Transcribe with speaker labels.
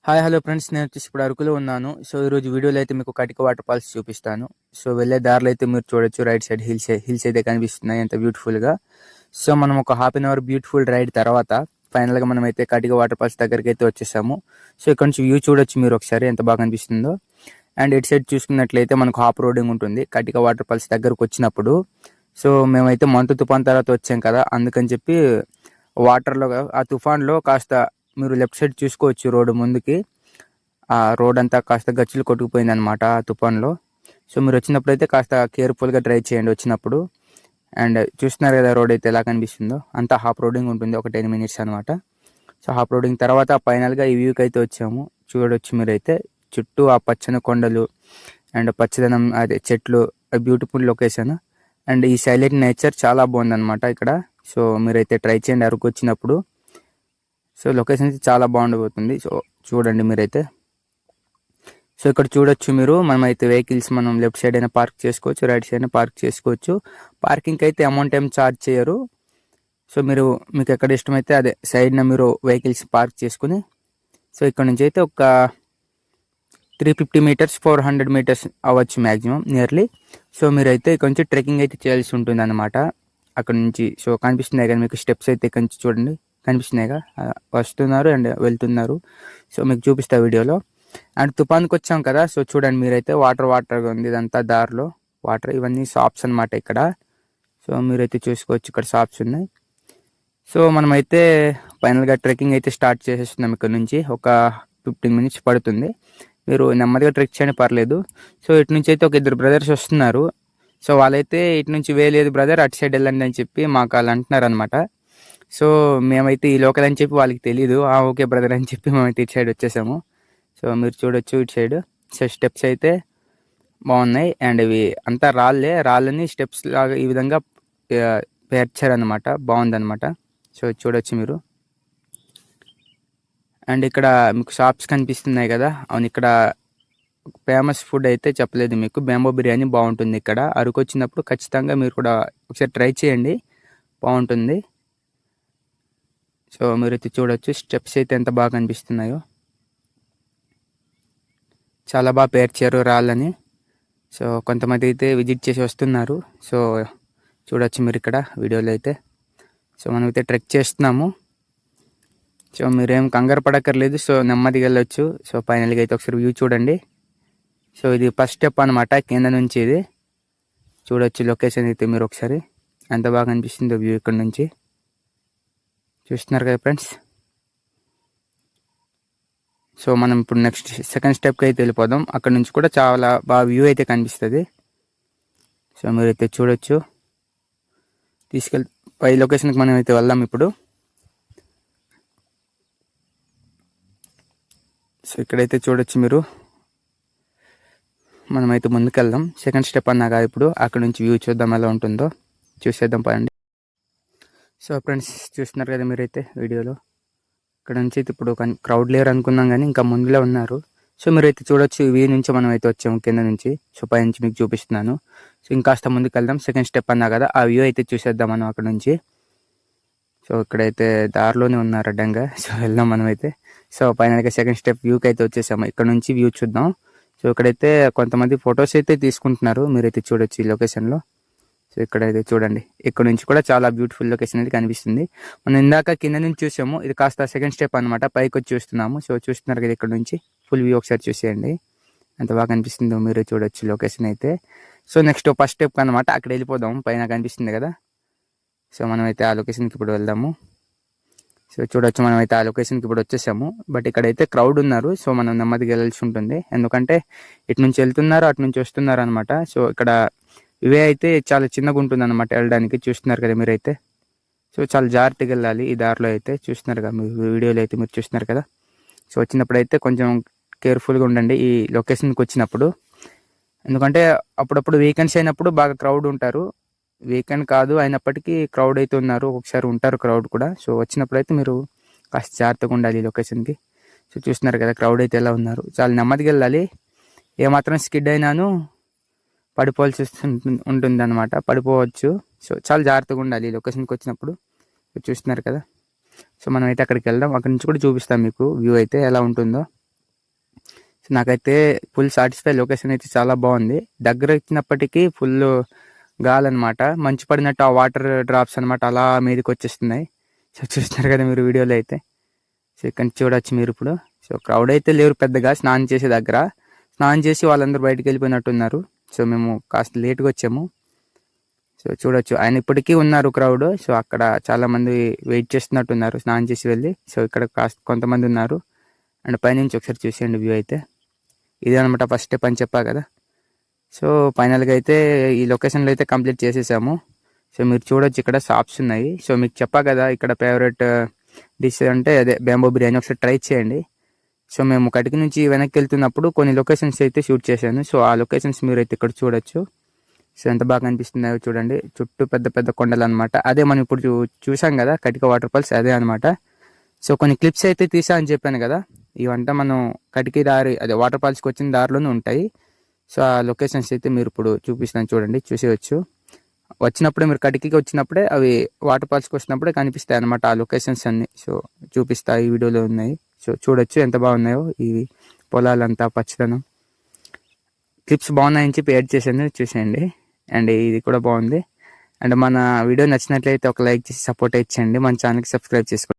Speaker 1: Hi hello friends, నేను వచ్చేసి ఇప్పుడు అరకులో ఉన్నాను. సో ఈరోజు వీడియోలో అయితే మీకు కటిక వాటర్ ఫాల్స్ చూపిస్తాను. సో వెళ్ళే దారిలో అయితే మీరు చూడొచ్చు, రైట్ సైడ్ హిల్స్ అయితే కనిపిస్తున్నాయి ఎంత బ్యూటిఫుల్గా. సో మనం ఒక half an hour beautiful ride తర్వాత ఫైనల్గా మనం అయితే కటిక వాటర్ ఫాల్స్ దగ్గరికి అయితే వచ్చేసాము. సో ఇక్కడ నుంచి వ్యూ చూడొచ్చు మీరు ఒకసారి ఎంత బాగా కనిపిస్తుందో. అండ్ ఇటు సైడ్ చూసుకున్నట్లయితే మనకు హాఫ్ రోడింగ్ ఉంటుంది కటిక వాటర్ ఫాల్స్ దగ్గరకు వచ్చినప్పుడు. సో మేమైతే మంతు తుఫాన్ తర్వాత వచ్చాం కదా, అందుకని చెప్పి వాటర్లో ఆ తుఫాన్లో కాస్త మీరు లెఫ్ట్ సైడ్ చూసుకోవచ్చు రోడ్డు ముందుకి. ఆ రోడ్ అంతా కాస్త గచ్చులు కొట్టుకుపోయింది అనమాట ఆ తుఫాన్లో. సో మీరు వచ్చినప్పుడు అయితే కాస్త కేర్ఫుల్గా డ్రైవ్ చేయండి వచ్చినప్పుడు. అండ్ చూస్తున్నారు కదా రోడ్ అయితే ఎలా కనిపిస్తుందో, అంతా హాఫ్ రోడింగ్ ఉంటుంది ఒక 10 minutes అనమాట. సో హాఫ్ రోడింగ్ తర్వాత ఫైనల్గా ఈ వ్యూకి అయితే వచ్చాము. చూడొచ్చు మీరైతే చుట్టూ ఆ పచ్చని కొండలు అండ్ పచ్చదనం, అదే చెట్లు, బ్యూటిఫుల్ లొకేషన్. అండ్ ఈ సైలెంట్ నేచర్ చాలా బాగుందన్నమాట ఇక్కడ. సో మీరైతే ట్రై చేయండి అరకు వచ్చినప్పుడు. సో లొకేషన్ అయితే చాలా బాగుండబోతుంది. సో చూడండి మీరైతే. సో ఇక్కడ చూడొచ్చు మీరు, మనమైతే వెహికల్స్ మనం లెఫ్ట్ సైడ్ అయినా పార్క్ చేసుకోవచ్చు, రైట్ సైడ్ అయినా పార్క్ చేసుకోవచ్చు. పార్కింగ్కి అయితే అమౌంట్ ఏం ఛార్జ్ చేయరు. సో మీకు ఎక్కడ ఇష్టమైతే అదే సైడ్న మీరు వెహికల్స్ పార్క్ చేసుకుని, సో ఇక్కడ నుంచి అయితే ఒక 350 meters 400 meters అవ్వచ్చు మ్యాక్సిమం నియర్లీ. సో మీరైతే ఇక్కడ నుంచి ట్రెక్కింగ్ అయితే చేయాల్సి ఉంటుంది అనమాట అక్కడ నుంచి. సో కనిపిస్తున్నాయి కదా మీకు స్టెప్స్ అయితే ఇక్కడ నుంచి చూడండి, కనిపిస్తున్నాయిగా, వస్తున్నారు అండ్ వెళ్తున్నారు. సో మీకు చూపిస్తా వీడియోలో. అండ్ తుఫాన్కి వచ్చాం కదా, సో చూడండి మీరైతే వాటర్గా ఉంది ఇదంతా, దారిలో వాటర్. ఇవన్నీ షాప్స్ అనమాట ఇక్కడ. సో మీరైతే చూసుకోవచ్చు ఇక్కడ షాప్స్ ఉన్నాయి. సో మనమైతే ఫైనల్గా ట్రెక్కింగ్ అయితే స్టార్ట్ చేసేస్తున్నాం. ఇక్కడ నుంచి ఒక 15 minutes పడుతుంది. మీరు నెమ్మదిగా ట్రెక్ చేయని పర్లేదు. సో ఇటు నుంచి అయితే ఒక 2 brothers వస్తున్నారు. సో వాళ్ళైతే ఇటు నుంచి వేయలేదు బ్రదర్, అటు సైడ్ వెళ్ళండి అని చెప్పి మాకు వాళ్ళు అంటున్నారు అనమాట. సో మేమైతే ఈ లోకల్ అని చెప్పి వాళ్ళకి తెలియదు. ఓకే బ్రదర్ అని చెప్పి మేమైతే ఇటు సైడ్ వచ్చేసాము. సో మీరు చూడొచ్చు ఇటు సైడ్. సో స్టెప్స్ అయితే బాగున్నాయి. అండ్ ఇవి అంతా రాళ్ళని స్టెప్స్ లాగా ఈ విధంగా పేర్చారనమాట, బాగుందనమాట. సో చూడొచ్చు మీరు. అండ్ ఇక్కడ మీకు షాప్స్ కనిపిస్తున్నాయి కదా, అవును ఇక్కడ ఫేమస్ ఫుడ్ అయితే చెప్పలేదు మీకు, బ్యాంబో బిర్యానీ బాగుంటుంది ఇక్కడ. అరకు వచ్చినప్పుడు ఖచ్చితంగా మీరు కూడా ఒకసారి ట్రై చేయండి, బాగుంటుంది. సో మీరైతే చూడొచ్చు స్టెప్స్ అయితే ఎంత బాగా కనిపిస్తున్నాయో, చాలా బాగా పేర్చారు రాళ్ళని. సో కొంతమంది అయితే విజిట్ చేసి వస్తున్నారు. సో చూడొచ్చు మీరు ఇక్కడ వీడియోలో అయితే. సో మనమైతే ట్రెక్ చేస్తున్నాము. సో మీరేం కంగారు పడక్కర్లేదు, సో నెమ్మదిగా వెళ్ళొచ్చు. సో ఫైనల్గా అయితే ఒకసారి వ్యూ చూడండి. సో ఇది ఫస్ట్ స్టెప్ అనమాట, కింద నుంచి ఇది చూడొచ్చు లొకేషన్ అయితే మీరు ఒకసారి ఎంత బాగా అనిపిస్తుందో వ్యూ ఇక్కడ నుంచి. చూస్తున్నారు కదా ఫ్రెండ్స్. సో మనం ఇప్పుడు నెక్స్ట్ సెకండ్ స్టెప్కి అయితే వెళ్ళిపోదాం. అక్కడ నుంచి కూడా చాలా బాగా వ్యూ అయితే కనిపిస్తుంది. సో మీరైతే చూడొచ్చు. పై లొకేషన్కి మనం అయితే వెళ్దాం ఇప్పుడు. సో ఇక్కడైతే చూడొచ్చు మీరు, మనమైతే ముందుకు వెళ్దాం. సెకండ్ స్టెప్ అన్నాగా ఇప్పుడు, అక్కడ నుంచి వ్యూ చూద్దాం ఎలా ఉంటుందో, చూసేద్దాం పదండి. సో ఫ్రెండ్స్ చూస్తున్నారు కదా మీరైతే వీడియోలో, ఇక్కడ నుంచి అయితే ఇప్పుడు క్రౌడ్ లేరు అనుకున్నాం కానీ ఇంకా ముందులో ఉన్నారు. సో మీరైతే చూడొచ్చు ఈ వ్యూ నుంచి మనం అయితే వచ్చాము కింద నుంచి. సో పై నుంచి మీకు చూపిస్తున్నాను. సో ఇంకాస్త ముందుకు వెళ్దాం. సెకండ్ స్టెప్ అన్నా కదా, ఆ వ్యూ అయితే చూసేద్దాం మనం అక్కడ నుంచి. సో ఇక్కడైతే దారిలోనే ఉన్నారు అడ్డంగా. సో వెళ్దాం మనమైతే. సో ఫైనల్గా సెకండ్ స్టెప్ వ్యూకి అయితే వచ్చేసాము. ఇక్కడ నుంచి వ్యూ చూద్దాం. సో ఇక్కడైతే కొంతమంది ఫొటోస్ అయితే తీసుకుంటున్నారు, మీరైతే చూడొచ్చు ఈ లొకేషన్లో. సో ఇక్కడైతే చూడండి, ఇక్కడ నుంచి కూడా చాలా బ్యూటిఫుల్ లొకేషన్ అయితే కనిపిస్తుంది. మనం ఇందాక కింద నుంచి చూసాము, ఇది కాస్త సెకండ్ స్టెప్ అనమాట, పైకి వచ్చి చూస్తున్నాము. సో చూస్తున్నారు కదా ఇక్కడ నుంచి ఫుల్ వ్యూ ఒకసారి చూసేయండి ఎంత బాగా కనిపిస్తుందో, మీరే చూడొచ్చు లొకేషన్ అయితే. సో నెక్స్ట్ ఫస్ట్ స్టెప్ అనమాట, అక్కడ వెళ్ళిపోదాం. పైన కనిపిస్తుంది కదా, సో మనమైతే ఆ లొకేషన్కి ఇప్పుడు వెళ్దాము. సో చూడొచ్చు మనమైతే ఆ లొకేషన్కి ఇప్పుడు వచ్చేసాము. బట్ ఇక్కడైతే క్రౌడ్ ఉన్నారు. సో మనం నెమ్మదిగా వెళ్ళాల్సి ఉంటుంది, ఎందుకంటే ఇటు నుంచి వెళ్తున్నారు అటు నుంచి వస్తున్నారు అనమాట. సో ఇక్కడ ఇవే అయితే చాలా చిన్నగా ఉంటుంది అనమాట వెళ్ళడానికి, చూస్తున్నారు కదా మీరైతే. సో చాలా జాగ్రత్తగా వెళ్ళాలి ఈ దారిలో అయితే, చూస్తున్నారు కదా మీ వీడియోలో అయితే మీరు చూస్తున్నారు కదా. సో వచ్చినప్పుడు అయితే కొంచెం కేర్ఫుల్గా ఉండండి ఈ లొకేషన్కి వచ్చినప్పుడు, ఎందుకంటే అప్పుడప్పుడు వీకెండ్స్ అయినప్పుడు బాగా క్రౌడ్ ఉంటారు. వీకెండ్ కాదు అయినప్పటికీ క్రౌడ్ అయితే ఉన్నారు, ఒకసారి ఉంటారు క్రౌడ్ కూడా. సో వచ్చినప్పుడు అయితే మీరు కాస్త జాగ్రత్తగా ఉండాలి ఈ లొకేషన్కి. సో చూస్తున్నారు కదా క్రౌడ్ అయితే ఎలా ఉన్నారు, చాలా నెమ్మదిగా వెళ్ళాలి. ఏమాత్రం స్కిడ్ అయినాను పడిపోవాల్సి ఉంటుంది అనమాట, పడిపోవచ్చు. సో చాలా జాగ్రత్తగా ఉండాలి ఈ లొకేషన్కి వచ్చినప్పుడు. చూస్తున్నారు కదా. సో మనం అయితే అక్కడికి వెళ్దాం, అక్కడి నుంచి కూడా చూపిస్తాం మీకు వ్యూ అయితే ఎలా ఉంటుందో. నాకైతే ఫుల్ సాటిస్ఫై. లొకేషన్ అయితే చాలా బాగుంది. దగ్గర ఇచ్చినప్పటికీ ఫుల్ గాలన్నమాట. మంచు పడినట్టు ఆ వాటర్ డ్రాప్స్ అనమాట అలా మీదకి వచ్చేస్తున్నాయి. సో చూస్తున్నారు కదా మీరు వీడియోలో అయితే. సో ఇక్కడ చూడొచ్చు మీరు ఇప్పుడు. సో క్రౌడ్ అయితే లేరు పెద్దగా స్నానం చేసే దగ్గర. స్నానం చేసి వాళ్ళందరూ బయటకు వెళ్ళిపోయినట్టున్నారు. సో మేము కాస్త లేట్గా వచ్చాము. సో చూడొచ్చు ఆయన ఇప్పటికీ ఉన్నారు క్రౌడ్. సో అక్కడ చాలా మంది వెయిట్ చేస్తున్నట్టున్నారు స్నానం చేసి వెళ్ళి. సో ఇక్కడ కాస్త కొంతమంది ఉన్నారు. అండ్ పైనుంచి ఒకసారి చూసేయండి వ్యూ అయితే. ఇదే అనమాట ఫస్ట్ స్టెప్ అని చెప్పా కదా. సో ఫైనల్గా అయితే ఈ లొకేషన్లో అయితే కంప్లీట్ చేసేసాము. సో మీరు చూడొచ్చు ఇక్కడ షాప్స్ ఉన్నాయి. సో మీకు చెప్పా కదా ఇక్కడ ఫేవరెట్ డిష్ అంటే అదే బ్యాంబో బిర్యానీ. ఒకసారి ట్రై చేయండి. సో మేము కటికి నుంచి వెనక్కి వెళ్తున్నప్పుడు కొన్ని లొకేషన్స్ అయితే షూట్ చేశాను. సో ఆ లొకేషన్స్ మీరు అయితే ఇక్కడ చూడొచ్చు. సో ఎంత బాగా అనిపిస్తున్నాయో చూడండి. చుట్టూ పెద్ద పెద్ద కొండలు అనమాట. అదే మనం ఇప్పుడు చూసాం కదా కటిక వాటర్ ఫాల్స్, అదే అనమాట. సో కొన్ని క్లిప్స్ అయితే తీసా అని చెప్పాను కదా. ఇవంతా మనం కటికి దారి అదే వాటర్ ఫాల్స్కి వచ్చిన దారిలోనే ఉంటాయి. సో ఆ లొకేషన్స్ అయితే మీరు ఇప్పుడు చూపిస్తాను చూడండి, చూసేయచ్చు. వచ్చినప్పుడే మీరు కటికి వచ్చినప్పుడే అవి వాటర్ ఫాల్స్కి వచ్చినప్పుడే కనిపిస్తాయి అనమాట ఆ లొకేషన్స్ అన్ని. సో చూపిస్తాయి, ఈ వీడియోలో ఉన్నాయి. సో చూడొచ్చు ఎంత బాగున్నాయో ఈ పొలాలంతా పచ్చదనం. క్లిప్స్ బాగున్నాయని చెప్పి యాడ్ చేశాను, చూసేయండి. అండ్ ఇది కూడా బాగుంది. అండ్ మన వీడియో నచ్చినట్లయితే ఒక లైక్ చేసి సపోర్ట్ ఇచ్చేయండి. మన ఛానల్కి సబ్స్క్రైబ్ చేసుకోండి.